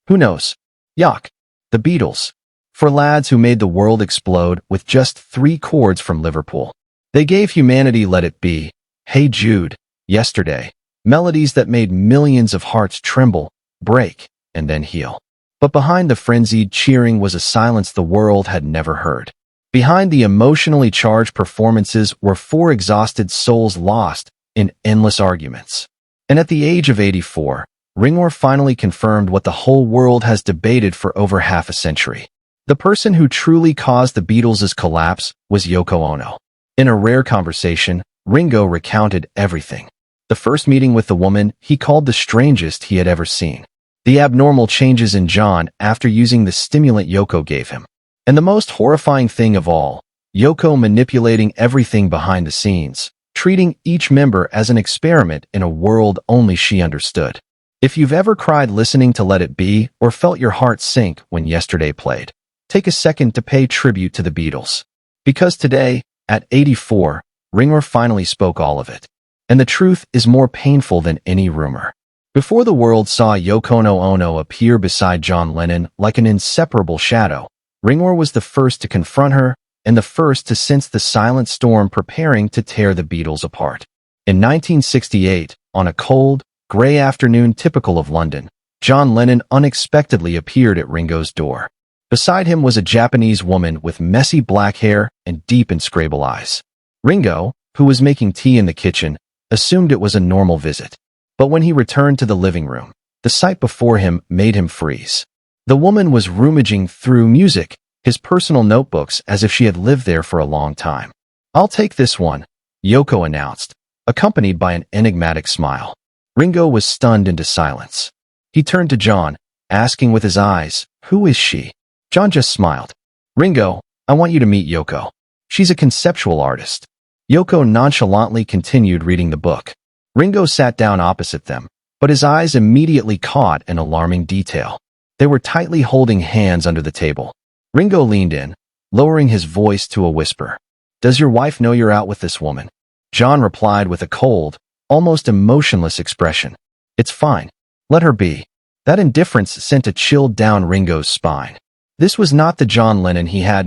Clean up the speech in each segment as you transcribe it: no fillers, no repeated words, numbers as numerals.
Who knows? Yuck. The Beatles. For lads who made the world explode with just 3 chords from Liverpool. They gave humanity Let It Be, Hey Jude, Yesterday, melodies that made millions of hearts tremble, break, and then heal. But behind the frenzied cheering was a silence the world had never heard. Behind the emotionally charged performances were 4 exhausted souls lost in endless arguments. And at the age of 84, Ringo finally confirmed what the whole world has debated for over half a century. The person who truly caused the Beatles' collapse was Yoko Ono. In a rare conversation, Ringo recounted everything. The first meeting with the woman he called the strangest he had ever seen. The abnormal changes in John after using the stimulant Yoko gave him. And the most horrifying thing of all, Yoko manipulating everything behind the scenes, treating each member as an experiment in a world only she understood. If you've ever cried listening to Let It Be or felt your heart sink when Yesterday played, take a second to pay tribute to the Beatles. Because today, at 84, Ringo finally spoke all of it. And the truth is more painful than any rumor. Before the world saw Yoko Ono appear beside John Lennon like an inseparable shadow, Ringo was the first to confront her and the first to sense the silent storm preparing to tear the Beatles apart. In 1968, on a cold, gray afternoon typical of London, John Lennon unexpectedly appeared at Ringo's door. Beside him was a Japanese woman with messy black hair and deep inscrutable eyes. Ringo, who was making tea in the kitchen, assumed it was a normal visit. But when he returned to the living room, the sight before him made him freeze. The woman was rummaging through music, his personal notebooks, as if she had lived there for a long time. "I'll take this one," Yoko announced, accompanied by an enigmatic smile. Ringo was stunned into silence. He turned to John, asking with his eyes, "Who is she?" John just smiled. "Ringo, I want you to meet Yoko. She's a conceptual artist." Yoko nonchalantly continued reading the book. Ringo sat down opposite them, but his eyes immediately caught an alarming detail. They were tightly holding hands under the table. Ringo leaned in, lowering his voice to a whisper. "Does your wife know you're out with this woman?" John replied with a cold, almost emotionless expression. "It's fine. Let her be." That indifference sent a chill down Ringo's spine. This was not the John Lennon he had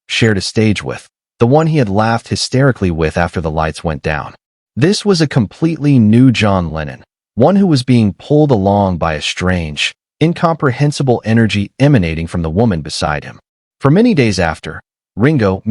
shared a stage with, the one he had laughed hysterically with after the lights went down. This was a completely new John Lennon, one who was being pulled along by a strange, incomprehensible energy emanating from the woman beside him. For many days after, Ringo,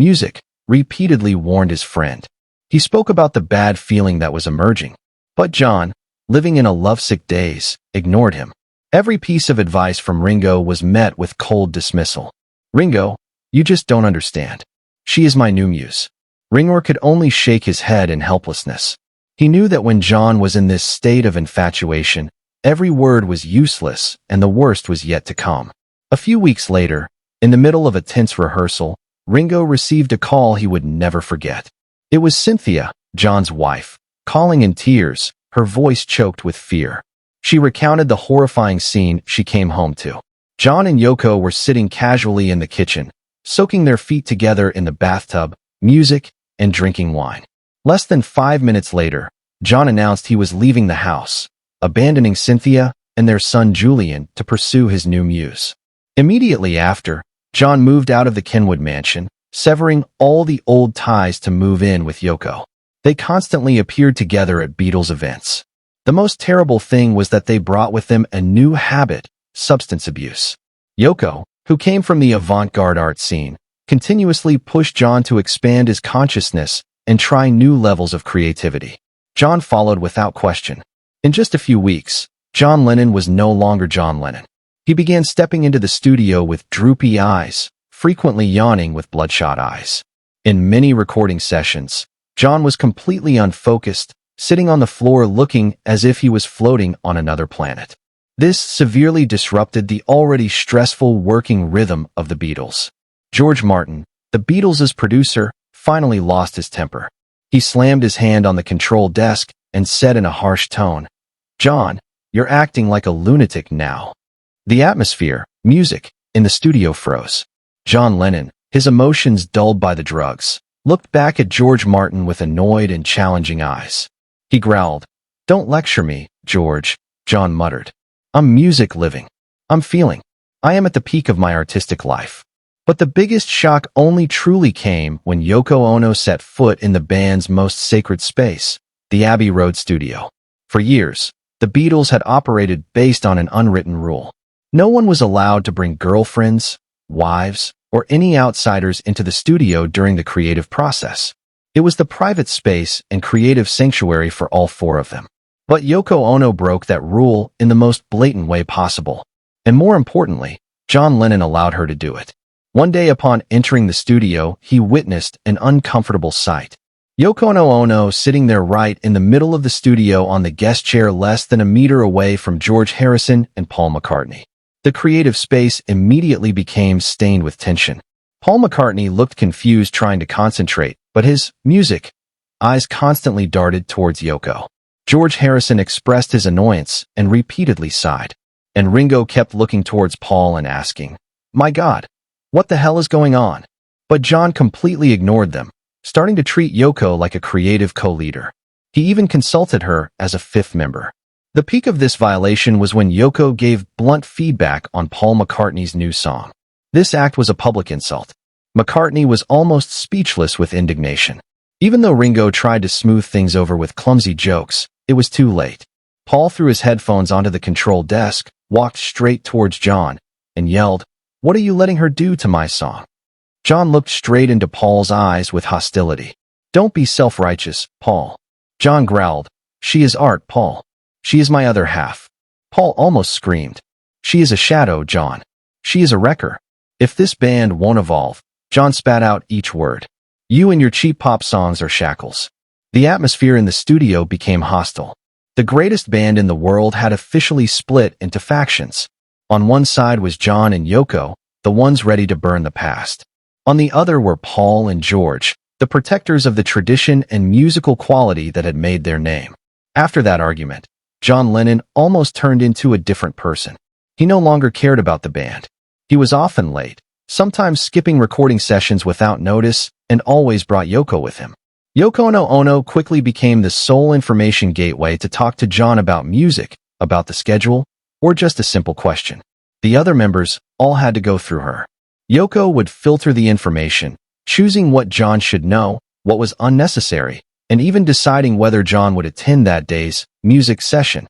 repeatedly warned his friend. He spoke about the bad feeling that was emerging. But John, living in a lovesick daze, ignored him. Every piece of advice from Ringo was met with cold dismissal. "Ringo, you just don't understand. She is my new muse." Ringo could only shake his head in helplessness. He knew that when John was in this state of infatuation, every word was useless and the worst was yet to come. A few weeks later, in the middle of a tense rehearsal, Ringo received a call he would never forget. It was Cynthia, John's wife, calling in tears, her voice choked with fear. She recounted the horrifying scene she came home to. John and Yoko were sitting casually in the kitchen, soaking their feet together in the bathtub, music, and drinking wine. Less than 5 minutes later, John announced he was leaving the house, abandoning Cynthia and their son Julian to pursue his new muse. Immediately after, John moved out of the Kenwood mansion, severing all the old ties to move in with Yoko. They constantly appeared together at Beatles events. The most terrible thing was that they brought with them a new habit, substance abuse. Yoko, who came from the avant-garde art scene, continuously pushed John to expand his consciousness and try new levels of creativity. John followed without question. In just a few weeks, John Lennon was no longer John Lennon. He began stepping into the studio with droopy eyes, frequently yawning with bloodshot eyes. In many recording sessions, John was completely unfocused, sitting on the floor looking as if he was floating on another planet. This severely disrupted the already stressful working rhythm of the Beatles. George Martin, the Beatles' producer, finally lost his temper. He slammed his hand on the control desk and said in a harsh tone, "John, you're acting like a lunatic now." The atmosphere, music, in the studio froze. John Lennon, his emotions dulled by the drugs, looked back at George Martin with annoyed and challenging eyes. He growled, "Don't lecture me, George," John muttered. "I'm music living. I'm feeling. I am at the peak of my artistic life. But the biggest shock only truly came when Yoko Ono set foot in the band's most sacred space, the Abbey Road studio. For years, the Beatles had operated based on an unwritten rule. No one was allowed to bring girlfriends, wives, or any outsiders into the studio during the creative process. It was the private space and creative sanctuary for all four of them. But Yoko Ono broke that rule in the most blatant way possible. And more importantly, John Lennon allowed her to do it. One day upon entering the studio, he witnessed an uncomfortable sight. Yoko Ono sitting there right in the middle of the studio on the guest chair less than a meter away from George Harrison and Paul McCartney. The creative space immediately became stained with tension. Paul McCartney looked confused trying to concentrate, but his music eyes constantly darted towards Yoko. George Harrison expressed his annoyance and repeatedly sighed. And Ringo kept looking towards Paul and asking, "My God, what the hell is going on?" But John completely ignored them, starting to treat Yoko like a creative co-leader. He even consulted her as a fifth member. The peak of this violation was when Yoko gave blunt feedback on Paul McCartney's new song. This act was a public insult. McCartney was almost speechless with indignation. Even though Ringo tried to smooth things over with clumsy jokes, it was too late. Paul threw his headphones onto the control desk, walked straight towards John, and yelled, "What are you letting her do to my song?" John looked straight into Paul's eyes with hostility. "Don't be self-righteous, Paul." John growled, "She is art, Paul. She is my other half." Paul almost screamed, "She is a shadow, John. She is a wrecker. If this band won't evolve," John spat out each word, "you and your cheap pop songs are shackles." The atmosphere in the studio became hostile. The greatest band in the world had officially split into factions. On one side was John and Yoko, the ones ready to burn the past. On the other were Paul and George, the protectors of the tradition and musical quality that had made their name. After that argument, John Lennon almost turned into a different person. He no longer cared about the band. He was often late, sometimes skipping recording sessions without notice, and always brought Yoko with him. Yoko Ono quickly became the sole information gateway to talk to John about music, about the schedule, or just a simple question. The other members all had to go through her. Yoko would filter the information, choosing what John should know, what was unnecessary, and even deciding whether John would attend that day's music session.